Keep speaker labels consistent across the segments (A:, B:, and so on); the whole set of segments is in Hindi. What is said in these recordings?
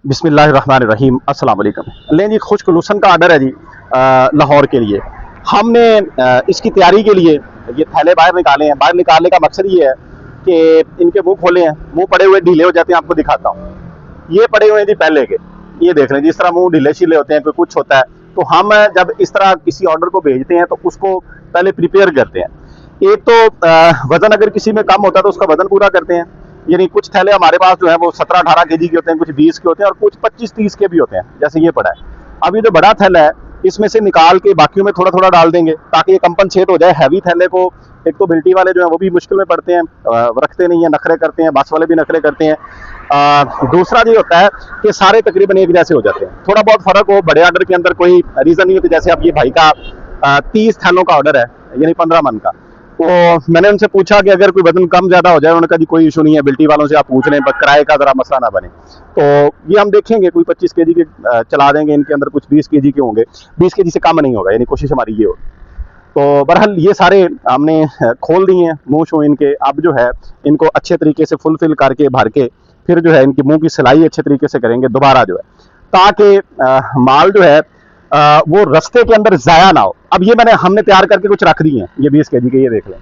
A: बिस्मिल्लाहिर्रहमानिर्रहीम अस्सलाम वालेकुम। लें जी, खुश्क लूसन का आर्डर है जी लाहौर के लिए। हमने इसकी तैयारी के लिए ये थैले बाहर निकाले हैं। बाहर निकालने का मकसद ये है कि इनके मुंह खोले हैं, मुंह पड़े हुए ढीले हो जाते हैं। आपको दिखाता हूँ, ये पड़े हुए हैं जी पहले के। ये देख लें, जिस तरह मुंह ढीले शीले होते हैं, कोई कुछ होता है। तो हम जब इस तरह किसी ऑर्डर को भेजते हैं तो उसको पहले प्रिपेयर करते हैं। एक तो वजन अगर किसी में कम होता है तो उसका वजन पूरा करते हैं। यानी कुछ थैले हमारे पास जो है वो 17-18 केजी के होते हैं, कुछ 20 के होते हैं और कुछ 25-30 के भी होते हैं, जैसे ये पड़ा है। अब ये जो बड़ा थैला है इसमें से निकाल के बाकियों में थोड़ा थोड़ा डाल देंगे ताकि ये कंपनसेट हो जाए। हैवी थैले को एक तो बिल्टी वाले जो है वो भी मुश्किल में पड़ते हैं, रखते नहीं है, नखरे करते हैं, बस वाले भी नखरे करते हैं। दूसरा ये होता है कि सारे तकरीबन एक जैसे हो जाते हैं। थोड़ा बहुत फर्क हो, बड़े ऑर्डर के अंदर कोई रीज़न नहीं होती। जैसे अब ये भाई का 30 थैलों का ऑर्डर है, यानी 15 मन का। तो मैंने उनसे पूछा कि अगर कोई वजन कम ज्यादा हो जाए, उन्होंने कहा जी कोई इशू नहीं है, बिल्टी वालों से आप पूछ लें, बस किराए का जरा मसला ना बने। तो ये हम देखेंगे, कोई 25 केजी के चला देंगे, इनके अंदर कुछ 20 केजी के होंगे, 20 केजी से कम नहीं होगा, यानी कोशिश हमारी ये होगी। तो बहरहाल ये सारे हमने खोल दिए हैं मुंह शो इनके। अब जो है इनको अच्छे तरीके से फुलफिल करके भर के फिर जो है इनकी मुंह की सिलाई अच्छे तरीके से करेंगे दोबारा जो है, ताकि माल जो है वो रास्ते के अंदर ज़ाया ना हो। अब ये हमने तैयार करके कुछ रख दिए हैं, ये 20 केजी के, ये देख लें।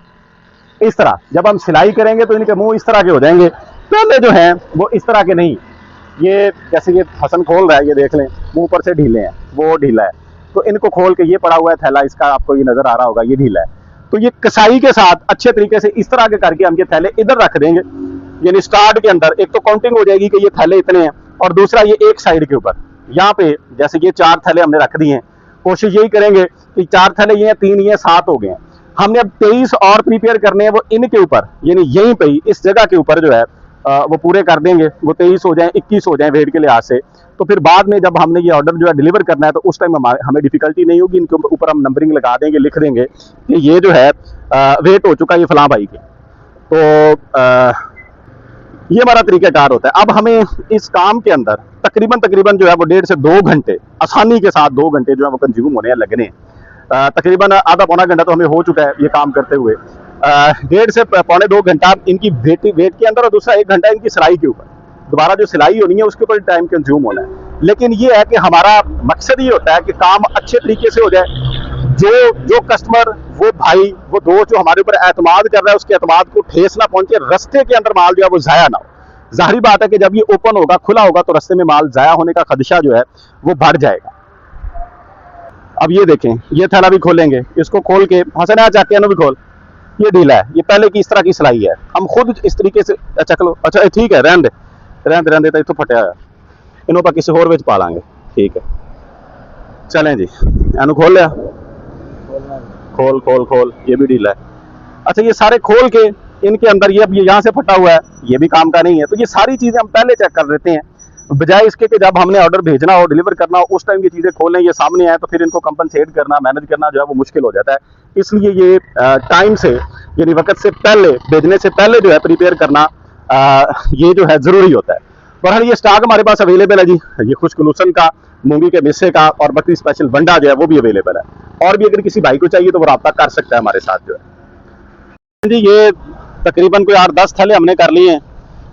A: इस तरह जब हम सिलाई करेंगे तो इनके मुंह इस तरह के हो जाएंगे। पहले जो है वो इस तरह के नहीं। ये जैसे ये हसन खोल रहा है, ये देख लें, मुंह पर से ढीले हैं, वो ढीला है। तो इनको खोल के ये पड़ा हुआ है थैला, इसका आपको ये नजर आ रहा होगा, ये ढीला है। तो ये कसाई के साथ अच्छे तरीके से इस तरह के करके हम ये थैले इधर रख देंगे। यानी स्टार्ट के अंदर एक तो काउंटिंग हो जाएगी कि ये थैले इतने हैं, और दूसरा ये एक साइड के ऊपर यहाँ पे जैसे ये 4 थैले हमने रख दिए हैं। कोशिश यही करेंगे कि 4 थैले ये हैं, 3 ये 7 हो गए हैं। हमने अब 23 और प्रिपेयर करने हैं, वो इनके ऊपर, यानी यहीं पे ही इस जगह के ऊपर जो है वो पूरे कर देंगे। वो 23 हो जाए, 21 हो जाए वेट के लिहाज से। तो फिर बाद में जब हमने ये ऑर्डर जो है डिलीवर करना है तो उस टाइम हमें डिफिकल्टी नहीं होगी। इनके ऊपर हम नंबरिंग लगा देंगे, लिख देंगे कि ये जो है वेट हो चुका है ये फलां भाई के। तो ये हमारा तरीकाकार होता है। अब हमें इस काम के अंदर तकरीबन जो है वो 1.5 से 2 घंटे, आसानी के साथ 2 घंटे जो है वो कंज्यूम होने लगने हैं। तकरीबन आधा पौना घंटा तो हमें हो चुका है ये काम करते हुए। 1.5 से पौने 2 घंटा इनकी वेट के अंदर, और दूसरा 1 घंटा इनकी सिलाई के ऊपर। दोबारा जो सिलाई होनी है उसके ऊपर टाइम कंज्यूम होना है। लेकिन ये है कि हमारा मकसद ये होता है कि काम अच्छे तरीके से हो जाए। जो कस्टमर, वो भाई, वो दोस्त जो हमारे ऊपर एतमाद कर रहा है, उसके एतमाद को ठेस ना पहुंचे, रास्ते के अंदर माल जो है वो जाया ना हो। जाहिर बात है कि जब ये ओपन होगा, खुला होगा, तो रास्ते में माल जाया होने का खदशा जो है वो बढ़ जाएगा। अब ये देखें, ये थैला भी खोलेंगे, इसको खोल के हसन चाके भी खोल, ये ढीला है, ये पहले की इस तरह की सिलाई है। हम खुद इस तरीके से चक लो। अच्छा ठीक है, रहने दे, तो फटिया है, इन्हों पर किसी होर विच पा लांगे। ठीक है, चलें जी, इन्हों खोल लिया, खोल खोल खोल, ये भी ढीला है। अच्छा, ये सारे खोल के इनके अंदर ये अब ये यहाँ से फटा हुआ है, ये भी काम का नहीं है। तो ये सारी चीजें हम पहले चेक कर लेते हैं, बजाय इसके कि जब हमने ऑर्डर भेजना हो, डिलीवर करना हो, उस टाइम ये चीजें खोलें, ये सामने आए, तो फिर इनको कंपनसेट करना, मैनेज करना जो है वो मुश्किल हो जाता है। इसलिए ये टाइम से, यानी वक्त से पहले, भेजने से पहले जो है प्रिपेयर करना ये जो है जरूरी होता है। बहरहाल ये स्टॉक हमारे पास अवेलेबल है जी। ये खुश्क लूसन का, मूंगी के मिस्से का और बकरी स्पेशल बंडा जो है वो भी अवेलेबल है। और भी अगर किसी भाई को चाहिए तो वो रब्ता कर सकता है हमारे साथ जो है जी। ये तकरीबन कोई 8-10 थैले हमने कर लिए हैं,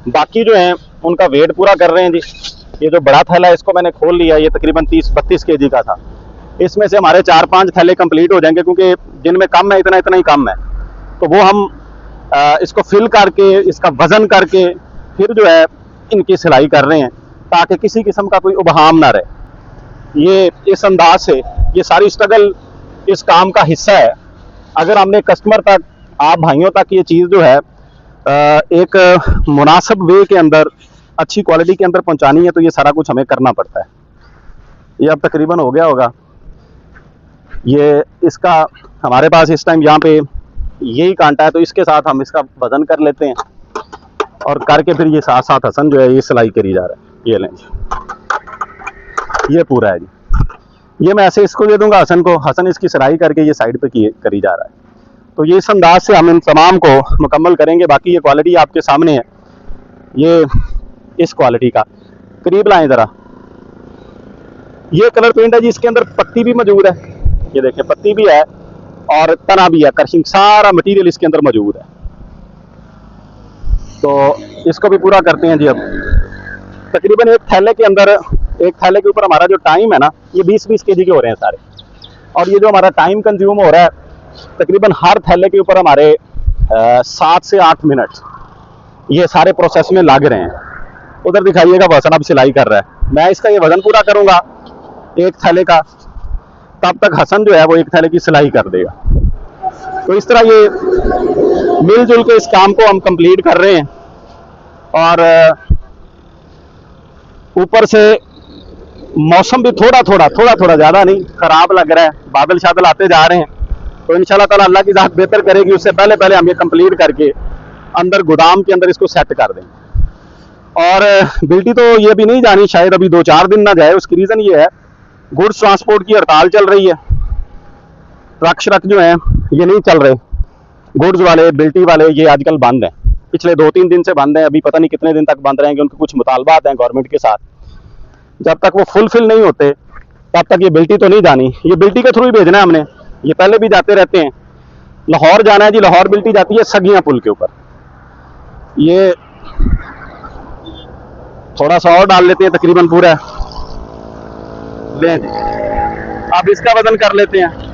A: बाकी जो हैं उनका वेट पूरा कर रहे हैं जी। ये जो बड़ा थैला है इसको मैंने खोल लिया, ये तकरीबन 30-32 केजी का था। इसमें से हमारे 4-5 थैले कंप्लीट हो जाएंगे, क्योंकि जिनमें कम है इतना ही कम है। तो वो हम इसको फिल करके, इसका वजन करके फिर जो है इनकी सिलाई कर रहे हैं, ताकि किसी किस्म का कोई उबहाम ना रहे। ये इस अंदाज से ये सारी स्ट्रगल इस काम का हिस्सा है। अगर हमने कस्टमर तक, आप भाइयों तक ये चीज़ जो है एक मुनासिब वे के अंदर, अच्छी क्वालिटी के अंदर पहुंचानी है, तो ये सारा कुछ हमें करना पड़ता है। ये अब तकरीबन हो गया होगा। ये इसका हमारे पास इस टाइम यहाँ पे यही कांटा है, तो इसके साथ हम इसका वजन कर लेते हैं और करके फिर ये साथ साथ हसन जो है ये सिलाई करी जा रहा है। ये लें जी, ये पूरा है जी। ये मैं ऐसे इसको दे दूंगा हसन को, हसन इसकी सिलाई करके ये साइड पे करी जा रहा है। तो ये इस अंदाज से हम इन तमाम को मुकम्मल करेंगे। बाकी ये क्वालिटी आपके सामने है, ये इस क्वालिटी का। करीब लाएं ज़रा। ये कलर पेंट है जी, इसके अंदर पत्ती भी मौजूद है, ये देखें, पत्ती भी है और तना भी है, क्रशिंग, सारा मटेरियल इसके अंदर मौजूद है। तो इसको भी पूरा करते हैं जी। अब तकरीबन एक थैले के अंदर, एक थैले के ऊपर हमारा जो टाइम है ना, ये 20-20 केजी के हो रहे हैं सारे। और ये जो हमारा टाइम कंज्यूम हो रहा है, तकरीबन हर थैले के ऊपर हमारे 7 से 8 मिनट ये सारे प्रोसेस में लग रहे हैं। उधर दिखाइएगा वसन अब सिलाई कर रहा है। मैं इसका ये वजन पूरा करूंगा एक थैले का, तब तक हसन जो है वो एक थैले की सिलाई कर देगा। तो इस तरह ये मिलजुल के इस काम को हम कंप्लीट कर रहे हैं। और ऊपर से मौसम भी थोड़ा थोड़ा ज़्यादा नहीं ख़राब लग रहा है, बादल शादल आते जा रहे हैं। तो इंशाल्लाह ताला अल्लाह की ज़ात बेहतर करेगी, उससे पहले पहले हम ये कंप्लीट करके अंदर गोदाम के अंदर इसको सेट कर देंगे। और बिल्टी तो ये भी नहीं जानी, शायद अभी 2-4 दिन ना जाए। उसकी रीज़न ये है, गुड्स ट्रांसपोर्ट की हड़ताल चल रही है, ट्रक श्रक जो हैं ये नहीं चल रहे, गुड्स वाले बिल्टी वाले ये आजकल बंद हैं। पिछले 2-3 दिन से बंद हैं, अभी पता नहीं कितने दिन तक बंद रहेंगे। उनके कुछ मुतालबात हैं गवर्नमेंट के साथ, जब तक वो फुलफिल नहीं होते तब तक ये बिल्टी तो नहीं जानी। ये बिल्टी के थ्रू ही भेजना है हमने, ये पहले भी जाते रहते हैं। लाहौर जाना है जी, लाहौर बिल्टी जाती है सगियां पुल के ऊपर। ये थोड़ा सा और डाल लेते हैं, तकरीबन पूरा ले जी। अब इसका वजन कर लेते हैं।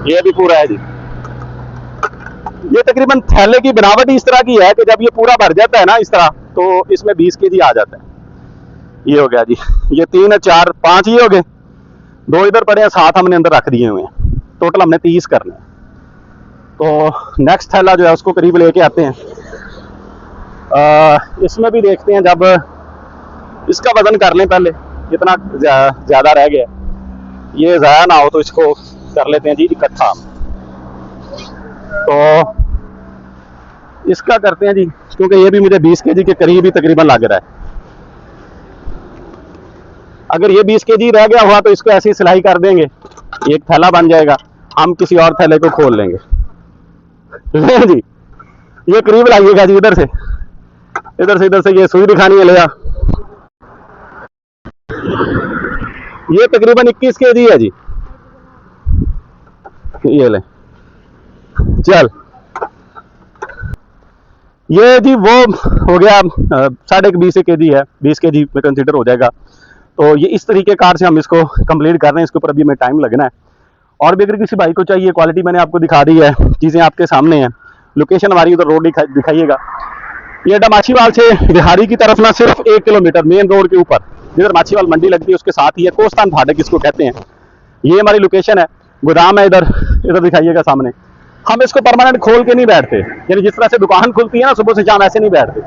A: ये भी पूरा है जी। ये तकरीबन थैले की बनावट ही इस तरह की है कि जब ये पूरा भर जाता है ना इस तरह, तो इसमें 20 केजी आ जाता है। ये हो गया जी, ये 3 4 5 ये हो गए, 2 इधर पड़े हैं, 7 हमने अंदर रख दिए हुए हैं। टोटल हमने 30 करने हैं। तो नेक्स्ट थैला जो है उसको करीब लेके आते हैं। इसमें भी देखते हैं, जब इसका वजन कर लें पहले, कितना ज़्यादा रह गया, ये ज़ाया ना हो, तो इसको कर लेते हैं जी इकट्ठा। तो इसका करते हैं जी, क्योंकि ये भी मुझे 20 केजी के करीब ही तकरीबन लग रहा है। अगर ये 20 केजी रह गया हुआ तो इसको ऐसी सिलाई कर देंगे, एक थैला बन जाएगा, हम किसी और थैले को खोल लेंगे। जी ये करीब लाइएगा जी, इधर से ये सुई दिखानी है, ले आ। ये तकरीबन 21 केजी है जी, ये ले चल। ये जी वो हो गया 20.5 केजी है, 20 केजी में कंसीडर हो जाएगा। तो ये इस तरीके कार से हम इसको कंप्लीट कर रहे हैं। इसके ऊपर अभी हमें टाइम लगना है। और भी अगर किसी भाई को चाहिए, क्वालिटी मैंने आपको दिखा दी है, चीज़ें आपके सामने हैं। लोकेशन हमारी उधर रोड दिखाइएगा। ये माछीवाल से बिहारी की तरफ ना सिर्फ 1 किलोमीटर मेन रोड के ऊपर, जिधर माछीवाल मंडी लगती है उसके साथ ही है, कोस्तान फाटक इसको कहते हैं। ये हमारी लोकेशन है, गोदाम है इधर दिखाइएगा सामने। हम इसको परमानेंट खोल के नहीं बैठते, यानी जिस तरह से दुकान खुलती है ना सुबह से शाम, ऐसे नहीं बैठते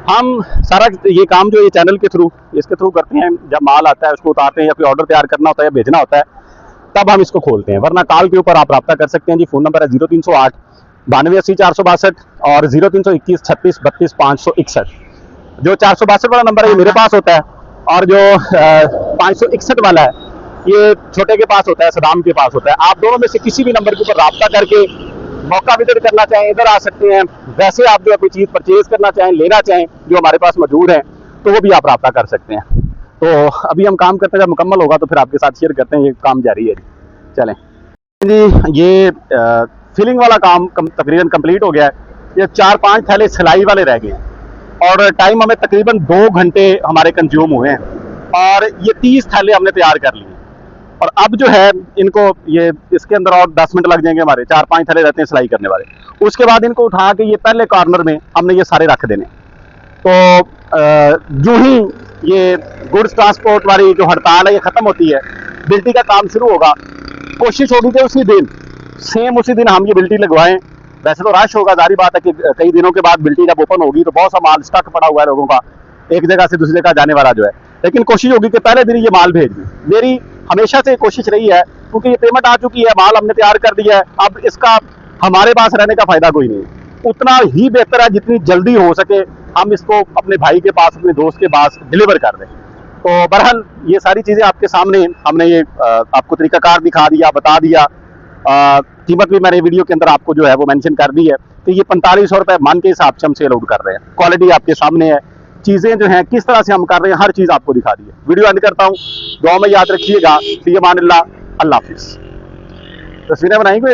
A: हम। सारा ये काम जो ये चैनल के थ्रू, इसके थ्रू करते हैं। जब माल आता है उसको उतारते हैं, या फिर ऑर्डर तैयार करना होता है या भेजना होता है, तब हम इसको खोलते हैं। वरना कॉल के ऊपर आप रब्ता कर सकते हैं जी। फ़ोन नंबर है 0308 92 80 462 और 0321 36 32 561। जो 462 वाला नंबर है ये मेरे पास होता है, और जो 561 वाला है ये छोटे के पास होता है, सदाम के पास होता है। आप दोनों में से किसी भी नंबर के ऊपर रब्ता करके मौका विजिट करना चाहें, इधर आ सकते हैं। वैसे आप जो कोई चीज़ परचेज करना चाहें, लेना चाहें, जो हमारे पास मौजूद है, तो वो भी आप रब्ता कर सकते हैं। तो अभी हम काम करते हैं, जब मुकम्मल होगा तो फिर आपके साथ शेयर करते हैं। ये काम जारी है जी, चलें जी। ये फिलिंग वाला काम तकरीबन कंप्लीट हो गया है। ये 4-5 थैले सिलाई वाले रह गए हैं, और टाइम हमें तकरीबन 2 घंटे हमारे कंज्यूम हुए हैं। और ये 30 थैले हमने तैयार कर लिए। और अब जो है इनको, ये इसके अंदर और 10 मिनट लग जाएंगे हमारे। 4-5 थैले रहते हैं सिलाई करने वाले। उसके बाद इनको उठा के ये पहले कॉर्नर में हमने ये सारे रख देने। तो जो ही ये गुड्स ट्रांसपोर्ट वाली जो हड़ताल है ये ख़त्म होती है, बिल्टी का काम शुरू होगा। कोशिश होगी कि उसी दिन हम ये बिल्टी लगवाएं। वैसे तो रश होगा, जारी बात है कि कई दिनों के बाद बिल्टी जब ओपन होगी तो बहुत सा माल स्टक पड़ा हुआ है लोगों का, एक जगह से दूसरी जगह जाने वाला जो है। लेकिन कोशिश होगी कि पहले दिन ये माल भेज दूं। मेरी हमेशा से कोशिश रही है, क्योंकि ये पेमेंट आ चुकी है, माल हमने तैयार कर दिया है, अब इसका हमारे पास रहने का फायदा कोई नहीं। उतना ही बेहतर है जितनी जल्दी हो सके हम इसको अपने भाई के पास, अपने दोस्त के पास डिलीवर कर दें। तो बहरहाल ये सारी चीज़ें आपके सामने, हमने ये आपको तरीकाकार दिखा दिया, बता दिया। कीमत भी मैंने वीडियो के अंदर आपको जो है वो मेंशन कर दी है कि ये 4500 रुपये मन के हिसाब से हम सेल आउट कर रहे हैं। क्वालिटी आपके सामने है, चीज़ें जो हैं किस तरह से हम कर रहे हैं, हर चीज़ आपको दिखा दी है। वीडियो एंड करता हूँ, दुआ में याद रखिएगा। फ़ी अमान अल्लाह, अल्लाह हाफिज़। तस्वीरें बनाई कोई